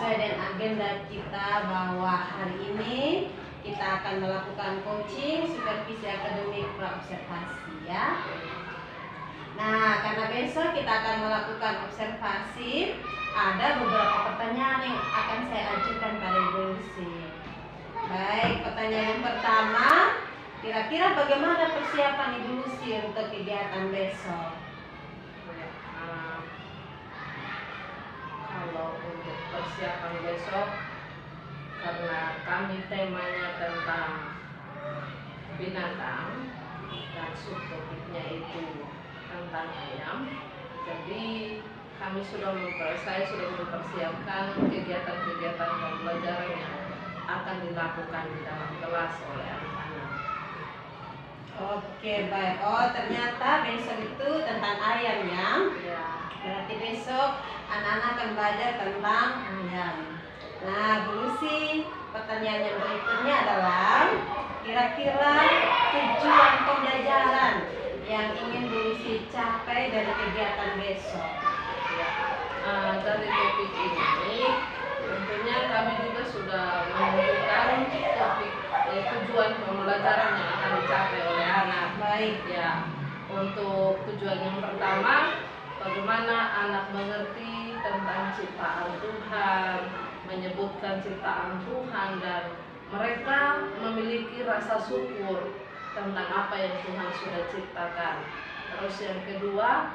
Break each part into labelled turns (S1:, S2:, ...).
S1: sesuai dengan agenda kita bahwa hari ini kita akan melakukan coaching supervisi akademik praobservasi ya. Nah, karena besok kita akan melakukan observasi, ada beberapa pertanyaan yang akan saya ajukan pada Ibu Lucy. Baik, pertanyaan yang pertama, kira-kira bagaimana persiapan Ibu Lucy untuk kegiatan besok?
S2: Kalau untuk persiapan besok, karena kami temanya tentang binatang dan subtopiknya itu tentang ayam, jadi saya sudah mempersiapkan kegiatan-kegiatan pembelajaran yang akan dilakukan di dalam kelas oleh anak-anak.
S1: Oke, baik. Oh, ternyata besok itu tentang ayam ya?
S2: Ya.
S1: Berarti besok anak-anak akan belajar tentang ayam. Nah, Bu Lucy, pertanyaan yang berikutnya adalah kira-kira tujuan pembelajaran yang ingin Bu Lucy capai dari kegiatan besok.
S2: Dari topik ini tentunya kami juga sudah menentukan topik tujuan pembelajaran yang akan dicapai oleh anak.
S1: Baik
S2: Ya, untuk tujuan yang pertama, bagaimana anak mengerti tentang ciptaan Tuhan, menyebutkan ciptaan Tuhan, dan mereka memiliki rasa syukur tentang apa yang Tuhan sudah ciptakan. Terus yang kedua,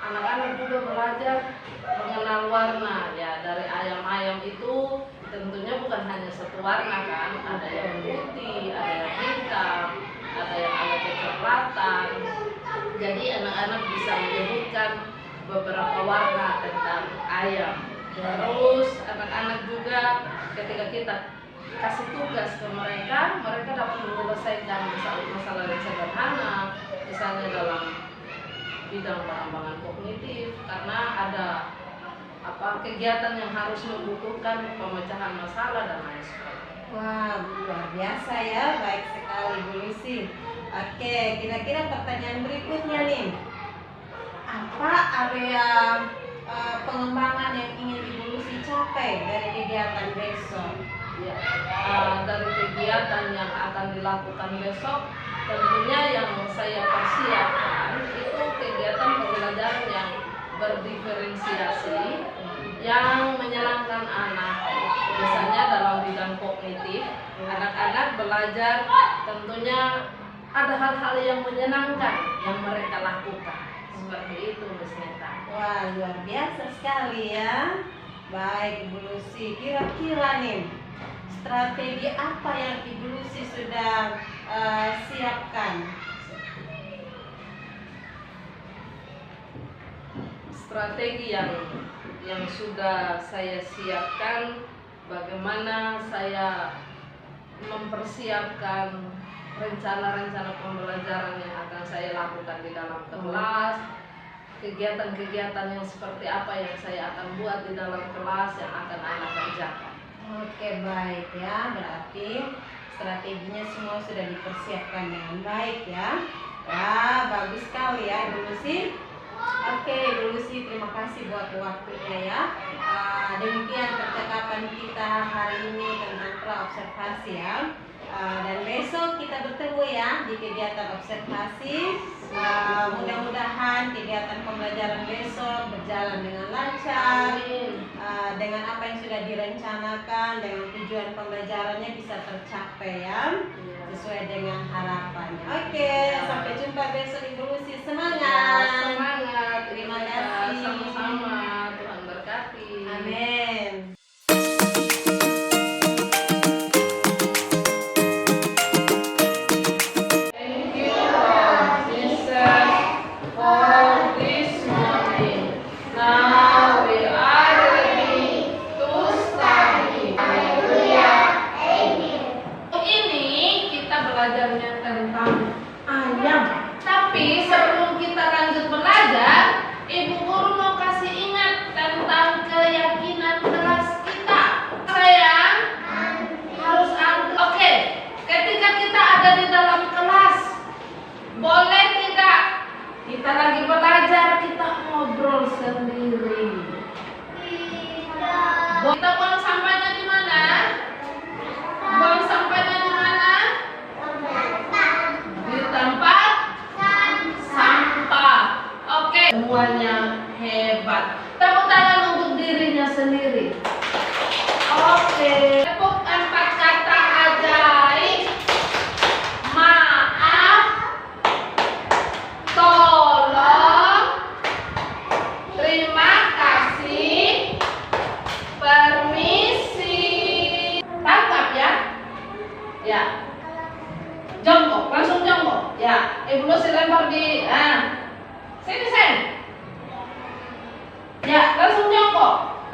S2: anak-anak juga belajar mengenal warna ya. Dari ayam-ayam itu tentunya bukan hanya satu warna kan, ada yang putih, ada yang hitam, ada yang agak kecoklatan. Jadi anak-anak bisa menyebutkan beberapa warna tentang ayam. Terus anak-anak juga ketika kita kasih tugas ke mereka dapat menyelesaikan masalah yang sederhana, misalnya dalam bidang pengembangan kognitif, karena ada kegiatan yang harus membutuhkan pemecahan masalah dan lain sebagainya.
S1: Wah, luar biasa ya, baik sekali Bu Lucy. Oke, kira-kira pertanyaan berikutnya nih, apa area pengembangan yang ingin Ibu Lucy capai dari kegiatan besok?
S2: Ya, dari kegiatan yang akan dilakukan besok, tentunya yang saya persiapkan itu kegiatan pembelajaran yang berdiferensiasi, yang menyenangkan anak. Biasanya dalam bidang kognitif, anak-anak belajar tentunya ada hal-hal yang menyenangkan yang mereka lakukan. Seperti itu, Miss Neta.
S1: Wah, luar biasa sekali ya. Baik Ibu Lucy, kira-kira nih strategi apa yang Ibu Lucy sudah siapkan?
S2: Strategi yang sudah saya siapkan, bagaimana saya mempersiapkan rencana-rencana pembelajaran yang akan saya lakukan di dalam kelas, kegiatan-kegiatan yang seperti apa yang saya akan buat di dalam kelas yang akan anak kerjakan.
S1: Oke, baik ya, berarti strateginya semua sudah dipersiapkan dengan baik ya. Wah, bagus sekali ya Ibu Lucy. Oke Ibu Lucy, terima kasih buat waktunya ya. Demikian percakapan kita hari ini tentang praobservasi ya. Dan besok kita bertemu ya di kegiatan observasi. Mudah-mudahan kegiatan pembelajaran besok berjalan dengan lancar. Dengan apa yang sudah direncanakan, dengan tujuan pembelajarannya bisa tercapai ya, sesuai dengan harapannya. Oke, sampai jumpa besok Ibu Lucy. Semangat.
S2: Semangat.
S1: Terima kasih.
S2: Sama-sama. Tuhan berkati.
S1: Amin.
S2: Thank you, Lord Jesus, for this morning. Now we are ready to study. Haleluya. Ini kita belajarnya tentang ayam. Tapi sebelum kita lanjut belajar, Ibu Guru mau kasih ingat tentang keyakinan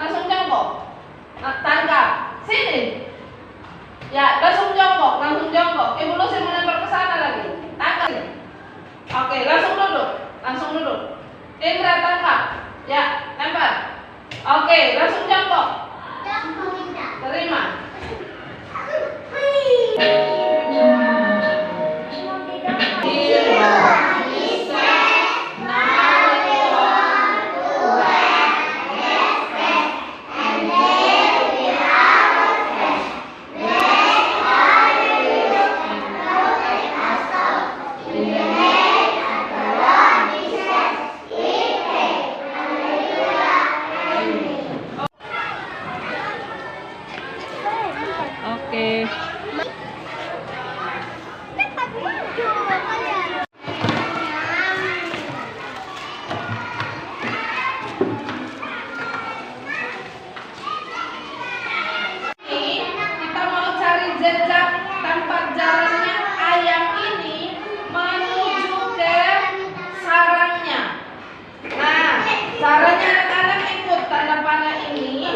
S2: langsung jongkok. Tangkap. Sini. Ya, langsung jongkok. Ibu Lucy melempar ke sana lagi. Tangkap. Oke, langsung duduk. Indra tangkap. Ya, lempar. Oke, langsung jongkok. Terima. Oke. Kita mau cari jejak tempat jalannya ayam ini menuju ke sarangnya. Nah, caranya anak-anak ikut tanda panah ini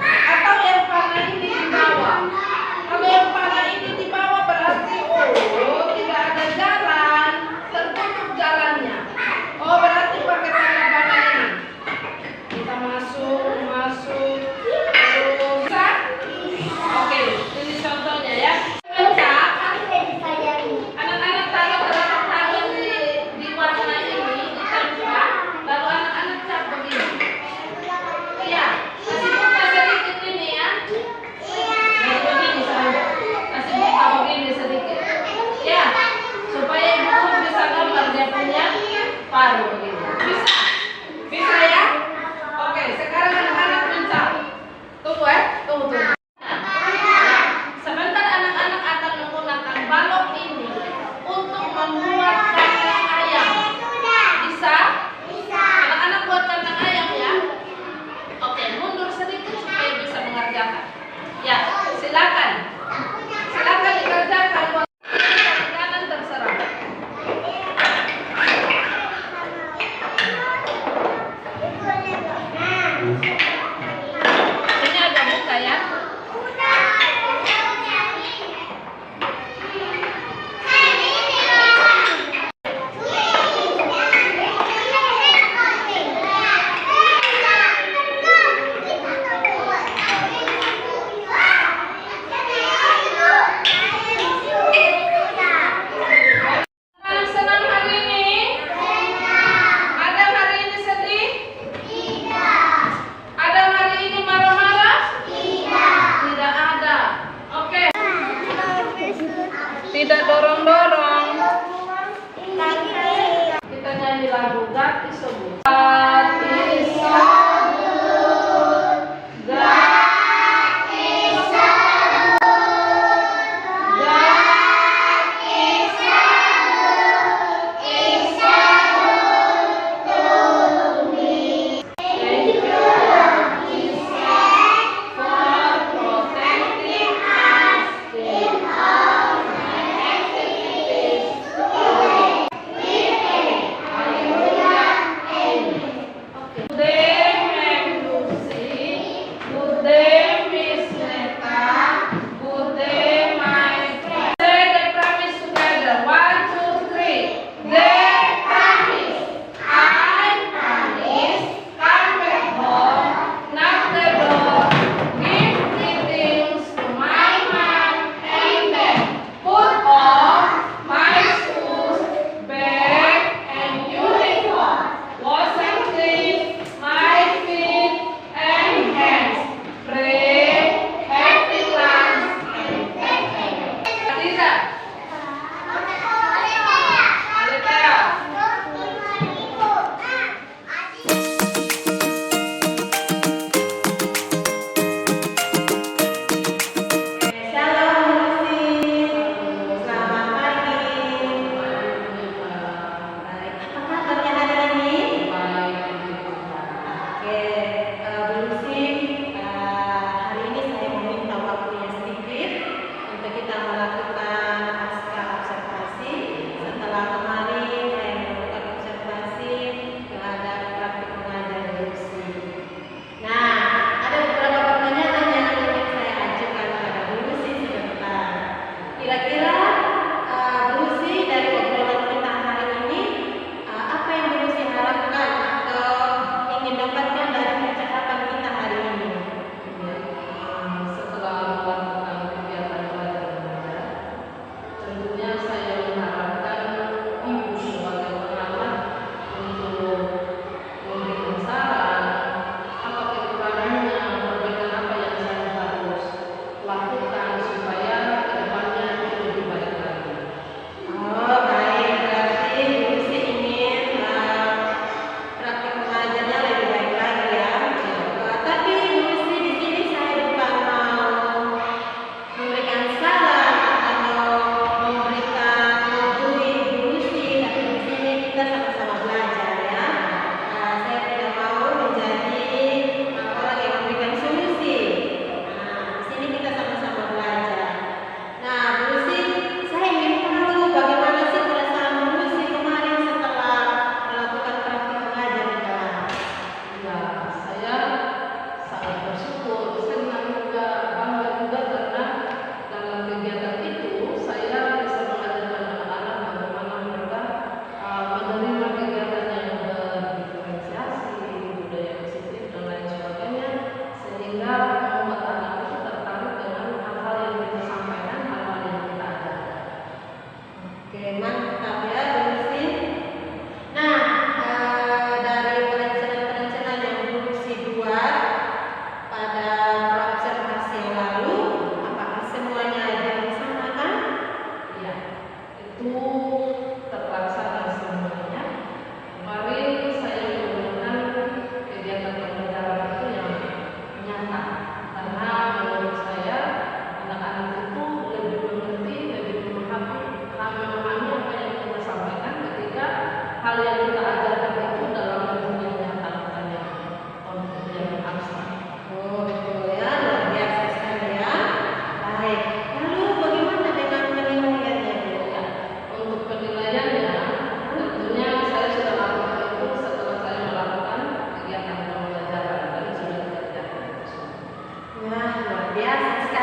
S2: atau yang panah ini di bawah. Kalau yang panah ini di bawah berarti tidak ada jalan, tertutup jalannya. Oh, berarti pakai tanda panah ini. Kita masuk. Bisa? Oke, ini contohnya ya. Bisa? Anak-anak taruh telapak tangan di warna ini, ditempel. Lalu anak-anak cap begini. Iya, kasih buka sedikit ini ya. Nah, begini saja. Kasih buka begini sedikit. Ya, supaya ibu guru bisa gambar dia punya paru begini. Bisa? Bisa ya? Oke, sekarang anak-anak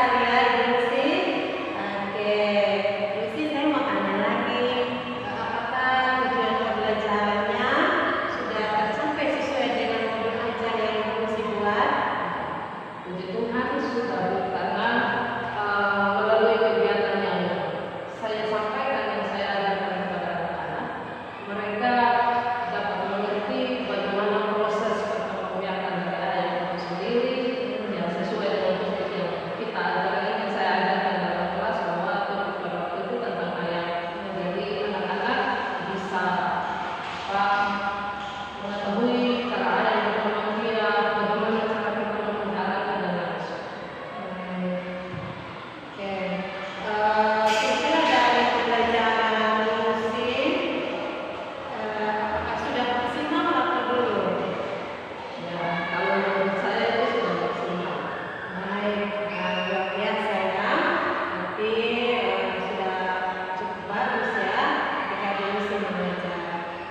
S1: sekali ya Ibu Lucy. Oke, Ibu Lucy saya mau tanya lagi, apakah tujuan pembelajarannya sudah tercapai sesuai dengan modul ajar yang Ibu Lucy buat?
S2: Puji Tuhan sudah, karena melalui kegiatan yang saya sampaikan, yang saya ajarkan kepada anak-anak, mereka dapat mengerti bagaimana proses perkembangan dari ayah itu sendiri, yang sesuai dengan topik yang kita ajarkan, yang saya ajarkan dalam kelas, bahwa topik pada waktu itu tentang ayah. Jadi anak-anak bisa mengetahui cara ayah berkembang biak, bagaimana cara kita memeliharakan dan lain-lain.
S1: Oke, kira-kira dari pembelajaran Lucy, apakah sudah maksimal atau belum?
S2: Ya, kalau menurut saya itu sudah maksimal.
S1: Baik, luar biasa ya. Berarti sudah cukup bagus ya ketika Ibu Lucy mengajar.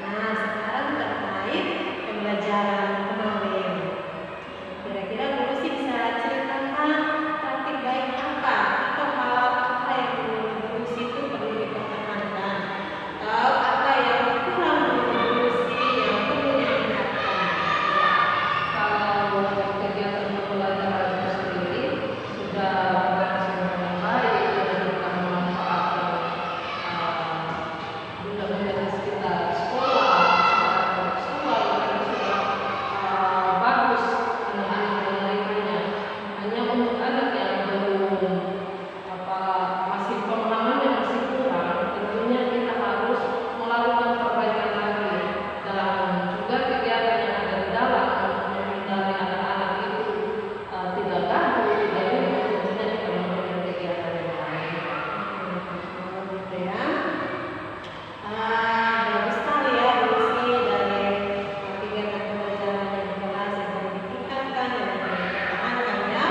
S1: Nah, sekarang terkait pembelajaran kemarin. Kira-kira Ibu Lucy bisa ceritakan praktik baik apa atau hal apa yang menurut Ibu Lucy itu perlu dipertahankan, atau apa yang kurang menurut Ibu Lucy yang perlu ditingkatkan?
S2: Kalau kegiatan pembelajaran itu sendiri sudah berlangsung dengan baik dan juga memanfaatkan benda-benda di sekitar sekolah, sekitar seksual, dan sudah bagus anak-anak menerimanya. Hanya untuk anak yang belum masih pemahamannya masih kurang, tentunya kita harus melakukan perbaikan lagi dalam juga kegiatan yang ada di dalam untuk menghindari anak-anak itu tidak gaduh, tidak ribut. Tentunya kita memberikan kegiatan yang lain.
S1: Gitu ya. Bagus sekali ya Bu Lucy, dari kegiatan pembelajaran yang di kelas yang perlu ditingkatkan dan yang perlu dipertahankan ya.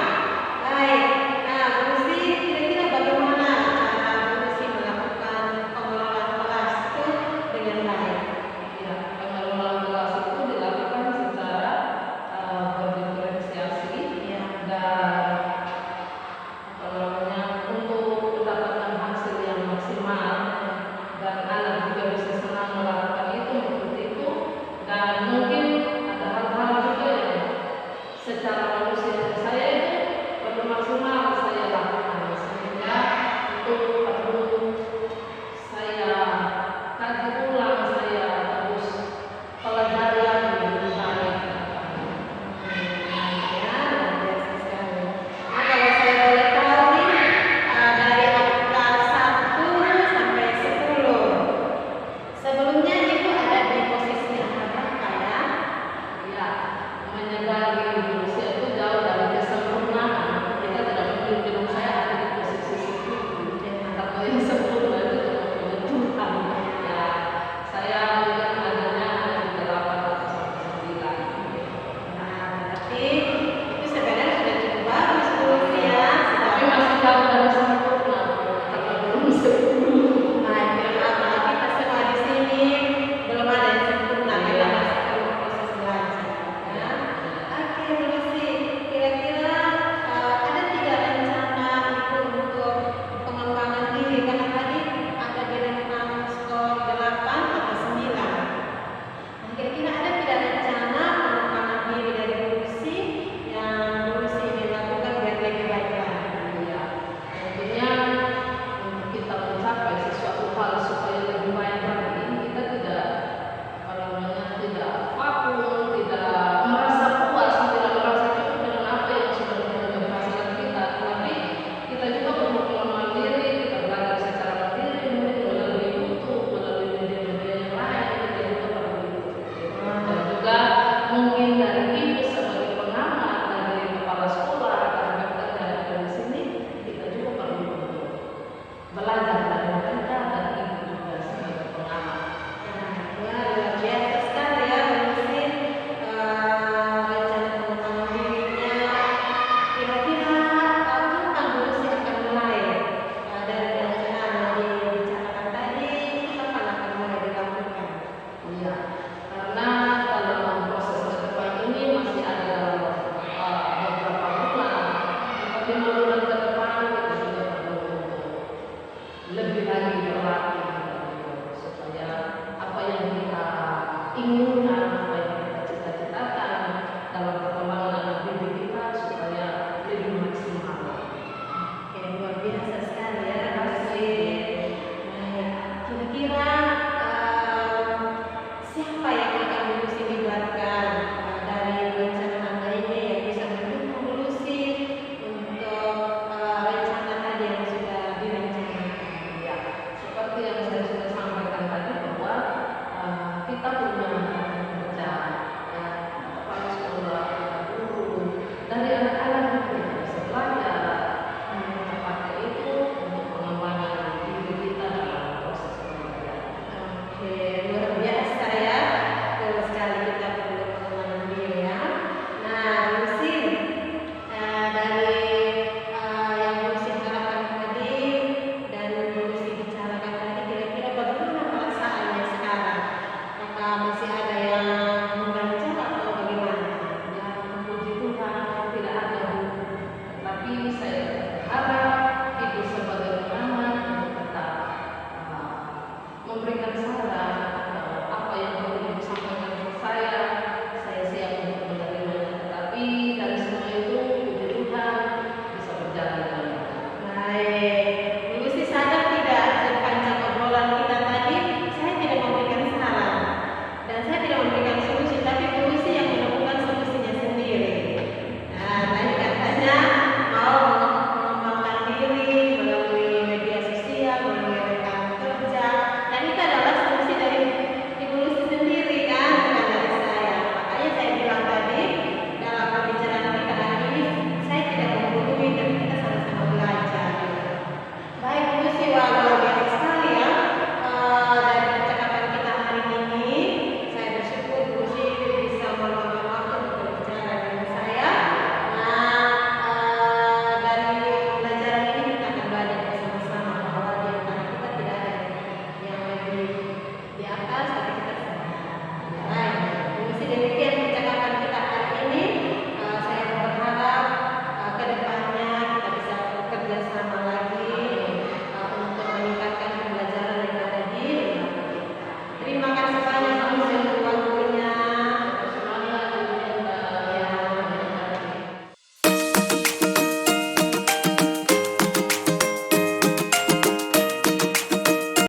S1: Baik, nah Bu Lucy, kira-kira bagaimana cara Bu Lucy melakukan pengelolaan kelas itu dengan baik?
S2: Ya, pengelolaan kelas itu dilakukan secara berdiferensiasi
S1: Ya.
S2: dan untuk mendapatkan hasil yang maksimal, dan anak juga bisa senang melakukan itu, mengikuti itu, dan mungkin ada hal-hal juga yang secara